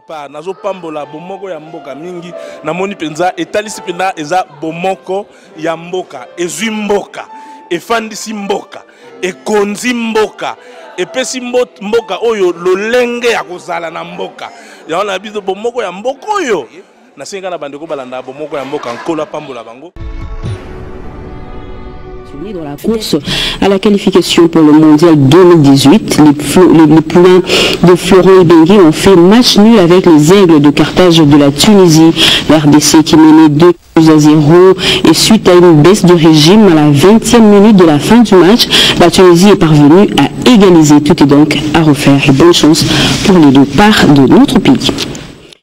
part nazo pambola bomoko ya mboka mingi na moni penza etalisi penda eza bomoko ya mboka ezwi mboka efandisi mboka ekonzi mboka epesi mboka oyo lolenge ya kozala na mboka ya wana biso bomoko ya mboka oyo na senga na bandeko balanda bomoko ya mboka nkolo pambola bango. Dans la course à la qualification pour le mondial 2018, les poulains de Florent Ibenge ont fait match nul avec les Aigles de Carthage de la Tunisie. L'RDC qui menait 2-0 et suite à une baisse de régime à la 20e minute de la fin du match, la Tunisie est parvenue à égaliser. Tout est donc à refaire et bonne chance pour les deux parts de notre pays.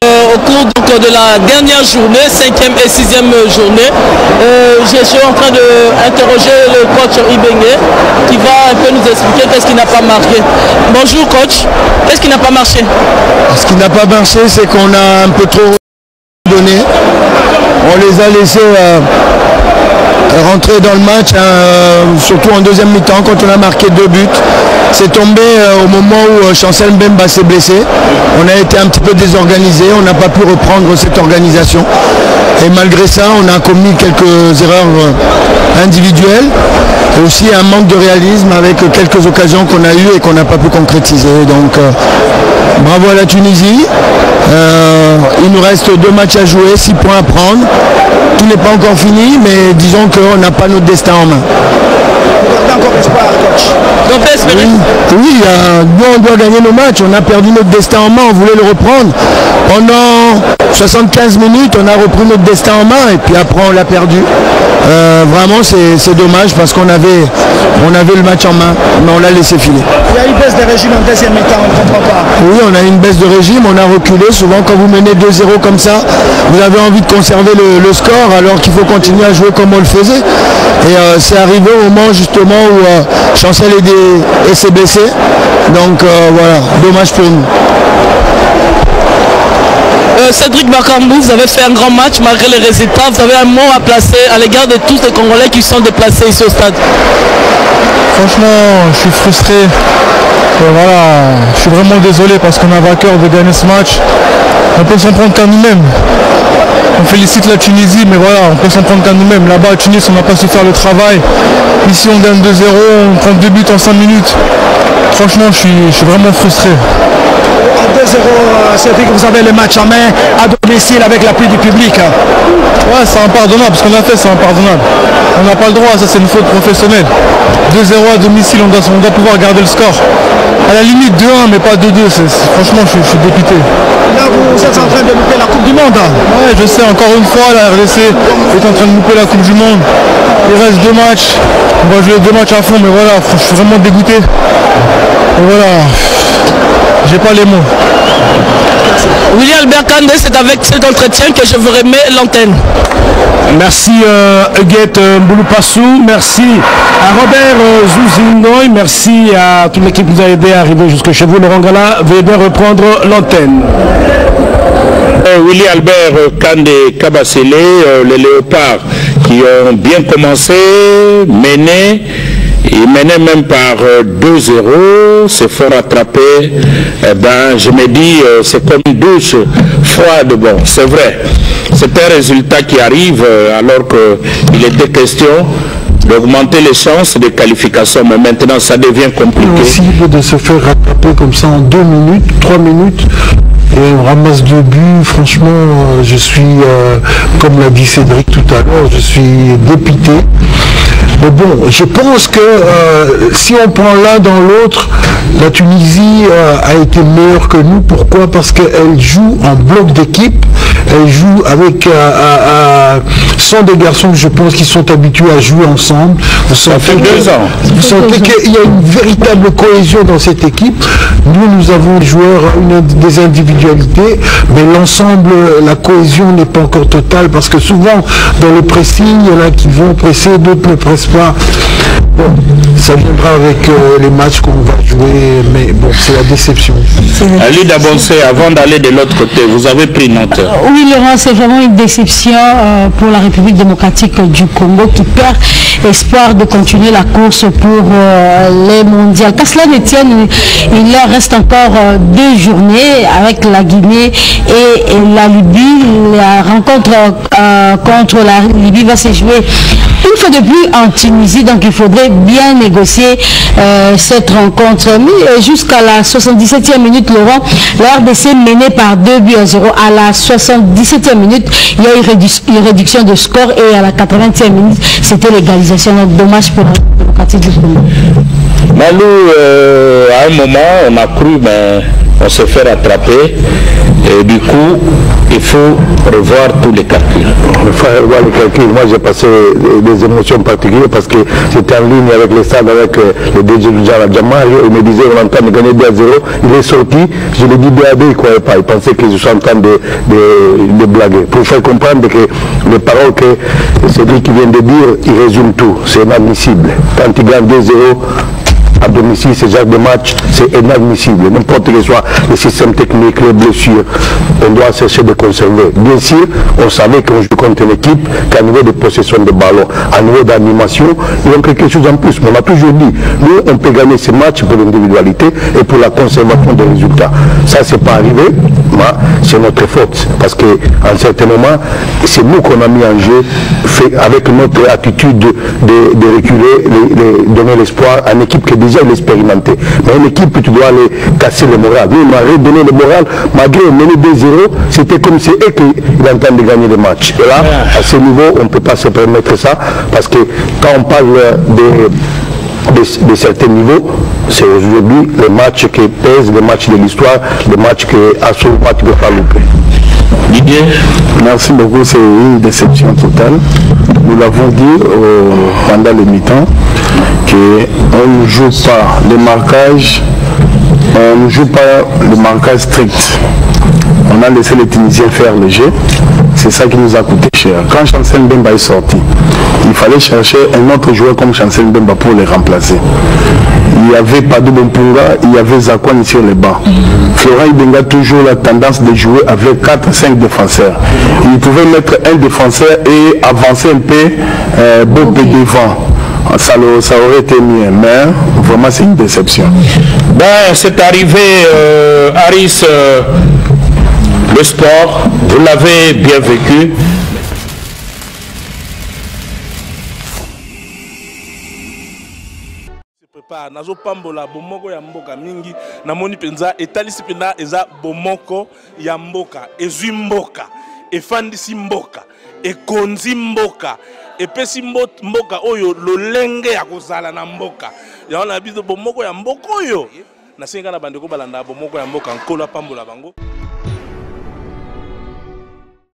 Au cours donc de la dernière journée, 5e et 6e journée, je suis en train d'interroger le coach Ibenge qui va un peu nous expliquer qu'est-ce qui n'a pas marché. Bonjour coach, qu'est-ce qui n'a pas marché? Ce qui n'a pas marché, c'est qu'on a un peu trop donné. On les a laissés rentrer dans le match, surtout en deuxième mi-temps quand on a marqué 2 buts. C'est tombé au moment où Chancel Mbemba s'est blessé. On a été un petit peu désorganisé, on n'a pas pu reprendre cette organisation. Et malgré ça, on a commis quelques erreurs individuelles. Et aussi un manque de réalisme avec quelques occasions qu'on a eues et qu'on n'a pas pu concrétiser. Donc bravo à la Tunisie. Il nous reste 2 matchs à jouer, 6 points à prendre. Tout n'est pas encore fini, mais disons qu'on n'a pas notre destin en main. Encore espoir, coach. Oui, on doit gagner nos matchs. On a perdu notre destin en main, on voulait le reprendre. Pendant 75 minutes, on a repris notre destin en main et puis après on l'a perdu. Vraiment, c'est dommage parce qu'on avait le match en main, mais on l'a laissé filer. Il y a une baisse de régime en deuxième mi-temps, on ne comprend pas. Oui, on a une baisse de régime, on a reculé. Souvent, quand vous menez 2-0 comme ça, vous avez envie de conserver le score alors qu'il faut continuer à jouer comme on le faisait. Et c'est arrivé au moment justement où Chancel s'est blessé. Donc voilà, dommage pour nous. Cédric Bakambou, vous avez fait un grand match malgré les résultats. Vous avez un mot à placer à l'égard de tous les Congolais qui sont déplacés ici au stade. Franchement, je suis frustré. Voilà, je suis vraiment désolé parce qu'on a à cœur de gagner ce match. On peut s'en prendre qu'à nous-mêmes. On félicite la Tunisie, mais voilà, on peut s'en prendre qu'à nous-mêmes. Là-bas à Tunis, on n'a pas su faire le travail. Ici, on gagne 2-0, on prend 2 buts en 5 minutes. Franchement, je suis vraiment frustré. À 2-0, c'est vrai que vous avez le match en main à domicile avec l'appui du public. Ouais, c'est impardonnable. Ce qu'on a fait, c'est impardonnable. On n'a pas le droit, ça c'est une faute professionnelle. 2-0 à domicile, on doit pouvoir garder le score. À la limite 2-1, mais pas 2-2. Franchement, je suis dépité. Là, vous êtes en train de louper la Coupe du Monde. Ouais, je sais, encore une fois, la RDC est en train de louper la Coupe du Monde. Il reste 2 matchs. On va jouer 2 matchs à fond, mais voilà, je suis vraiment dégoûté. Et voilà, j'ai pas les mots. William Albert Kandé, c'est avec cet entretien que je vous remets l'antenne. Merci Huguette Mbouloupassou, merci à Robert Zouzingoy, merci à toute l'équipe qui nous a aidé à arriver jusque chez vous. Laurent Gala, veuillez bien reprendre l'antenne. Willy Albert Kandé Kabasele, les Léopards qui ont bien commencé, mené. Ils menaient même par 2-0, se font rattraper. Eh ben, je me dis, c'est comme une douche froide. Bon, c'est vrai. C'est un résultat qui arrive alors qu'il était question d'augmenter les chances de qualification. Mais maintenant, ça devient compliqué. C'est possible de se faire rattraper comme ça en 2 minutes, 3 minutes. Et on ramasse 2 buts. Franchement, je suis, comme l'a dit Cédric tout à l'heure, je suis dépité. Mais bon, je pense que si on prend l'un dans l'autre, la Tunisie a été meilleure que nous. Pourquoi? Parce qu'elle joue en bloc d'équipe. Elle joue avec sont des garçons que je pense qui sont habitués à jouer ensemble. Ça fait 2 ans. Vous sentez qu'il y a une véritable cohésion dans cette équipe. Nous avons des joueurs, des individualités, mais l'ensemble, la cohésion n'est pas encore totale parce que souvent dans le pressing, il y en a qui vont presser, d'autres ne pressent pas. Bon, ça ça viendra avec les matchs qu'on va jouer, mais bon, c'est la déception. Ali Dabonsé, avant d'aller de l'autre côté, vous avez pris note. Oui, Laurent, c'est vraiment une déception pour la République démocratique du Congo qui perd espoir de continuer la course pour les mondiales. Qu'à cela ne tienne, il leur reste encore 2 journées avec la Guinée et la Libye. La rencontre contre la Libye va se jouer une fois de plus en Tunisie, donc il faudrait bien négocier cette rencontre. Mais jusqu'à la 77e minute, Laurent, la RDC menée par 2-0. À la 77e minute, il y a eu une réduction de score et à la 80e minute, c'était l'égalisation. Donc dommage pour la démocratie du Congo. Malou, à un moment, on a cru, mais on s'est fait rattraper. Et du coup, il faut revoir tous les calculs. Il faut revoir les calculs. Moi, j'ai passé des émotions particulières parce que j'étais en ligne avec les stades, avec le DG du Djama. Il me disait on est en train de gagner 2-0. Il est sorti. Je lui ai dit 2-2, il ne croyait pas. Il pensait que je suis en train de blaguer. Pour faire comprendre que les paroles que celui qui vient de dire, il résume tout. C'est inadmissible. Quand il gagne 2-0, à domicile, ce genre de match, c'est inadmissible. N'importe quel soit le système technique, les blessures, on doit chercher de conserver. Bien sûr, on savait qu'on joue contre une équipe qu'à niveau de possession de ballon, à niveau d'animation, ils ont quelque chose en plus. Mais on a toujours dit, nous, on peut gagner ces matchs pour l'individualité et pour la conservation des résultats. Ça, c'est pas arrivé, mais c'est notre faute. Parce qu'à un certain moment, c'est nous qu'on a mis en jeu, avec notre attitude de reculer, donner l'espoir à une équipe qui déjà l'expérimenté. Mais une équipe, tu dois aller casser le moral. Nous, on m'a redonné le moral, malgré mener 2-0, c'était comme si eux qui étaient en train de gagner le match. Et là, à ce niveau, on ne peut pas se permettre ça, parce que quand on parle de certains niveaux, c'est aujourd'hui les matchs qui pèsent, les matchs de l'histoire, les matchs qui absolument tu ne peux pas louper. Didier, merci beaucoup, c'est une déception totale. Nous l'avons dit pendant le mi-temps qu'on ne joue pas le marquage, on ne joue pas le marquage strict. On a laissé les Tunisiens faire le jeu. C'est ça qui nous a coûté cher. Quand Chancel Mbemba est sorti, il fallait chercher un autre joueur comme Chancel Mbemba pour les remplacer. Il y avait Padou Bompunga, il y avait Zakwan sur les bancs. Florent Ibenga a toujours la tendance de jouer avec 4-5 défenseurs. Il pouvait mettre un défenseur et avancer un peu Bobé devant. Ça aurait été mieux, mais vraiment c'est une déception. Ben, c'est arrivé, Aris, le sport, vous l'avez bien vécu. Nazo pambola bomoko ya mboka mingi namoni penza etalisi pena eza bomoko ya mboka ezwi mboka efandisi mboka ekonzi mboka epesi mboka oyo lolenge ya kozala na mboka ya na biso bomoko ya mboka oyo nasenga na bandeko balanda bomoko ya mboka nkola pambola bango.